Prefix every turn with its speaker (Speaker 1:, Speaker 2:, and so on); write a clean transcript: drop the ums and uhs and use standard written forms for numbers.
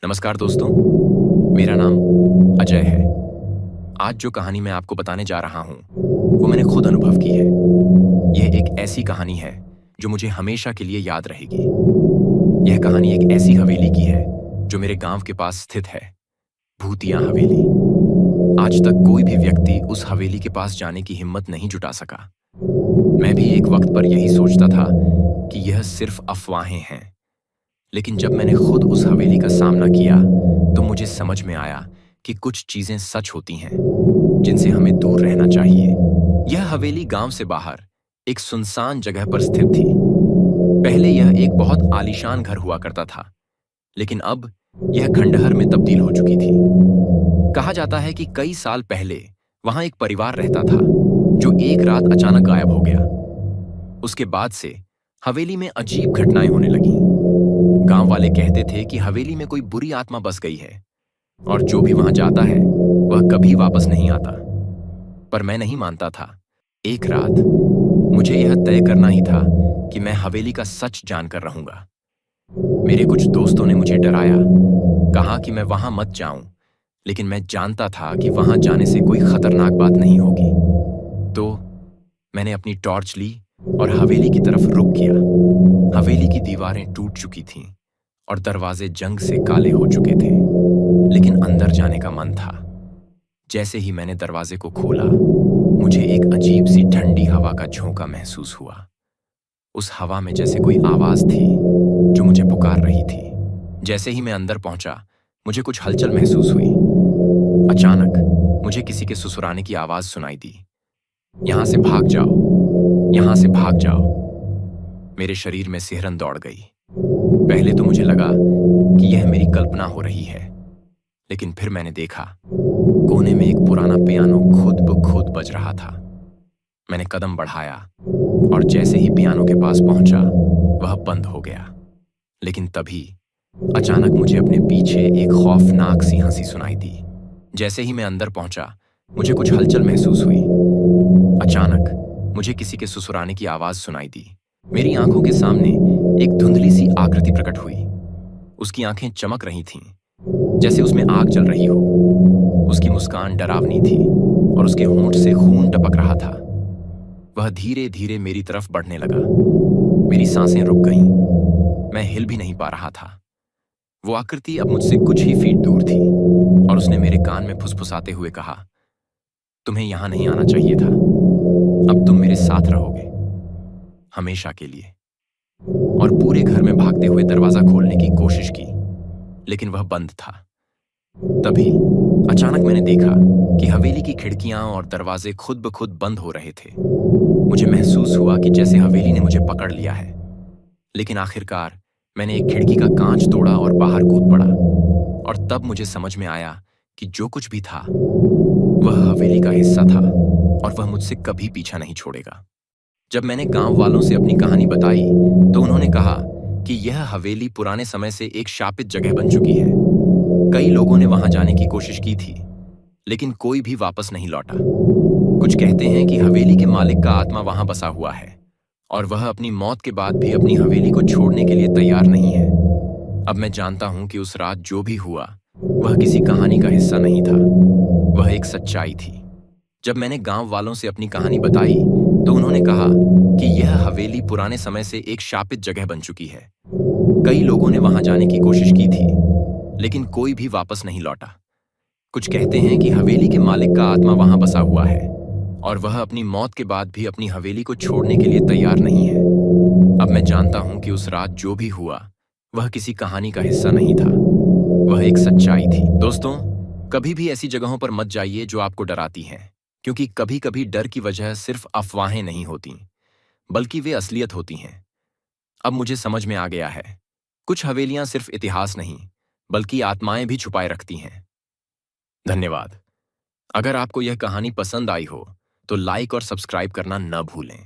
Speaker 1: नमस्कार दोस्तों, मेरा नाम अजय है। आज जो कहानी मैं आपको बताने जा रहा हूँ, वो मैंने खुद अनुभव की है। यह एक ऐसी कहानी है जो मुझे हमेशा के लिए याद रहेगी। यह कहानी एक ऐसी हवेली की है जो मेरे गांव के पास स्थित है, भूतिया हवेली। आज तक कोई भी व्यक्ति उस हवेली के पास जाने की हिम्मत नहीं जुटा सका। मैं भी एक वक्त पर यही सोचता था कि यह सिर्फ अफवाहें हैं। लेकिन जब मैंने खुद उस हवेली का सामना किया, तो मुझे समझ में आया कि कुछ चीजें सच होती हैं, जिनसे हमें दूर रहना चाहिए। यह हवेली गांव से बाहर एक सुनसान जगह पर स्थित थी। पहले यह एक बहुत आलीशान घर हुआ करता था, लेकिन अब यह खंडहर में तब्दील हो चुकी थी। कहा जाता है कि कई साल पहले वहां एक परिवार रहता था, जो एक रात अचानक गायब हो गया। उसके बाद से हवेली में अजीब घटनाएं होने लगीं। गांव वाले कहते थे कि हवेली में कोई बुरी आत्मा बस गई है और जो भी वहां जाता है वह कभी वापस नहीं आता। पर मैं नहीं मानता था। एक रात मुझे यह तय करना ही था कि मैं हवेली का सच जानकर रहूंगा। मेरे कुछ दोस्तों ने मुझे डराया, कहा कि मैं वहां मत जाऊं, लेकिन मैं जानता था कि वहां जाने से कोई खतरनाक बात नहीं होगी। तो मैंने अपनी टॉर्च ली और हवेली की तरफ रुख किया। हवेली की दीवारें टूट चुकी थीं और दरवाजे जंग से काले हो चुके थे, लेकिन अंदर जाने का मन था। जैसे ही मैंने दरवाजे को खोला, मुझे एक अजीब सी ठंडी हवा का झोंका महसूस हुआ। उस हवा में जैसे कोई आवाज थी जो मुझे पुकार रही थी। जैसे ही मैं अंदर पहुंचा, मुझे कुछ हलचल महसूस हुई। अचानक मुझे किसी के सुसुराने की आवाज सुनाई दी, यहां से भाग जाओ, यहां से भाग जाओ। मेरे शरीर में सिहरन दौड़ गई। पहले तो मुझे लगा कि यह मेरी कल्पना हो रही है, लेकिन फिर मैंने देखा कोने में एक पुराना पियानो खुद ब खुद बज रहा था। मैंने कदम बढ़ाया और जैसे ही पियानो के पास पहुंचा, वह बंद हो गया। लेकिन तभी अचानक मुझे अपने पीछे एक खौफनाक सी हंसी सुनाई दी। जैसे ही मैं अंदर पहुंचा, मुझे कुछ हलचल महसूस हुई। अचानक मुझे किसी के सुसुराने की आवाज सुनाई दी। मेरी आंखों के सामने एक धुंधली सी आकृति प्रकट हुई। उसकी आंखें चमक रही थीं, जैसे उसमें आग जल रही हो। उसकी मुस्कान डरावनी थी और उसके होंठ से खून टपक रहा था। वह धीरे धीरे मेरी तरफ बढ़ने लगा। मेरी सांसें रुक गईं। मैं हिल भी नहीं पा रहा था। वो आकृति अब मुझसे कुछ ही फीट दूर थी और उसने मेरे कान में फुसफुसाते हुए कहा, तुम्हें यहां नहीं आना चाहिए था। अब तुम मेरे साथ रहोगे, हमेशा के लिए। और पूरे घर में भागते हुए दरवाजा खोलने की कोशिश की, लेकिन वह बंद था। तभी अचानक मैंने देखा कि हवेली की खिड़कियां और दरवाजे खुद ब खुद बंद हो रहे थे। मुझे महसूस हुआ कि जैसे हवेली ने मुझे पकड़ लिया है। लेकिन आखिरकार मैंने एक खिड़की का कांच तोड़ा और बाहर कूद पड़ा। और तब मुझे समझ में आया कि जो कुछ भी था, वह हवेली का हिस्सा था और वह मुझसे कभी पीछा नहीं छोड़ेगा। जब मैंने गांव वालों से अपनी कहानी बताई, तो उन्होंने कहा कि यह हवेली पुराने समय से एक शापित जगह बन चुकी है। कई लोगों ने वहां जाने की कोशिश की थी, लेकिन कोई भी वापस नहीं लौटा। कुछ कहते हैं कि हवेली के मालिक का आत्मा वहां बसा हुआ है और वह अपनी मौत के बाद भी अपनी हवेली को छोड़ने के लिए तैयार नहीं है। अब मैं जानता हूं कि उस रात जो भी हुआ, वह किसी कहानी का हिस्सा नहीं था, वह एक सच्चाई थी। जब मैंने गांव वालों से अपनी कहानी बताई, तो उन्होंने कहा कि यह हवेली पुराने समय से एक शापित जगह बन चुकी है। कई लोगों ने वहां जाने की कोशिश की थी, लेकिन कोई भी वापस नहीं लौटा। कुछ कहते हैं कि हवेली के मालिक का आत्मा वहां बसा हुआ है और वह अपनी मौत के बाद भी अपनी हवेली को छोड़ने के लिए तैयार नहीं है। अब मैं जानता हूं कि उस रात जो भी हुआ, वह किसी कहानी का हिस्सा नहीं था, वह एक सच्चाई थी। दोस्तों, कभी भी ऐसी जगहों पर मत जाइए जो आपको डराती हैं, क्योंकि कभी कभी डर की वजह सिर्फ अफवाहें नहीं होती, बल्कि वे असलियत होती हैं। अब मुझे समझ में आ गया है, कुछ हवेलियां सिर्फ इतिहास नहीं, बल्कि आत्माएं भी छुपाए रखती हैं। धन्यवाद। अगर आपको यह कहानी पसंद आई हो, तो लाइक और सब्सक्राइब करना न भूलें।